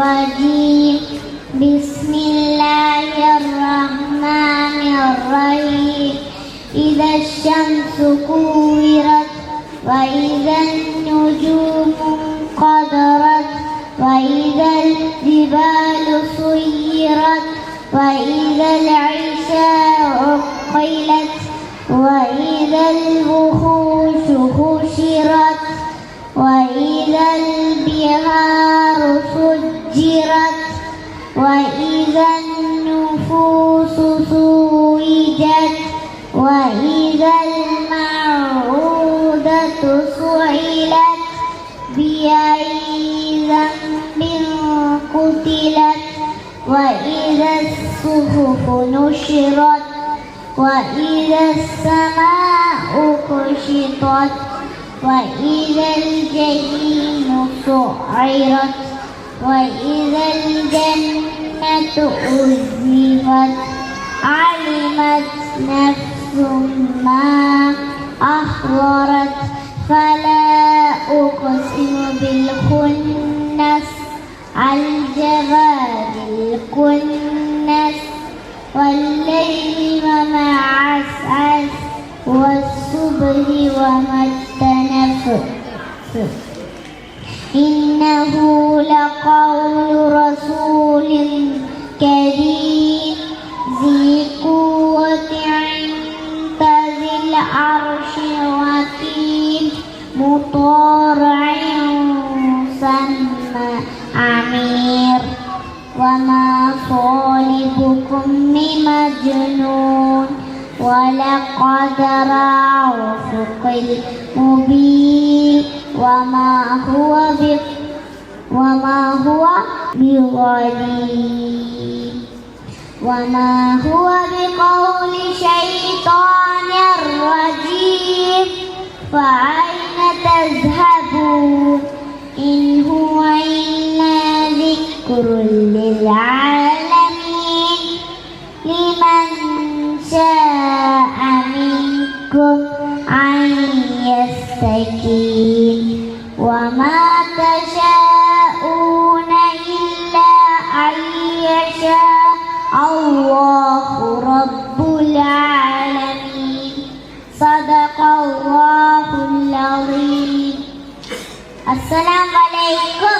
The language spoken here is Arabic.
الرجيم بسم الله الرحمن الرحيم إذا الشمس كورت وإذا النجوم انقدرت وإذا الجبال سيرت وإذا العشاء عطلت وإذا الوحوش حشرت وإذا البحار سجرت وإذا النفوس زوجت وإذا الموءودة سئلت بأي ذنب قتلت وإذا الصحف نشرت وإذا السماء كشطت وإذا الجحيم سعرت وإذا الجنة أزلفت علمت نفس ما أحضرت فلا أقسم بالخنس الجوار الكنس والليل وما عسعس والصبح وما التنفس إنه لقول رسول كريم ذي قوة عند ذي العرش مكين مطاع ثم أمير وما صاحبكم بمجنون ولقد رآه بالمبين وما هو بقول شيطان رجيم فأين تذهبون إن هو إلا ذكر للعالمين لمن شاء منكم أن يستقيم وما تشاءون إلا أن يشاء الله رب العالمين صدق الله العظيم. السلام عليكم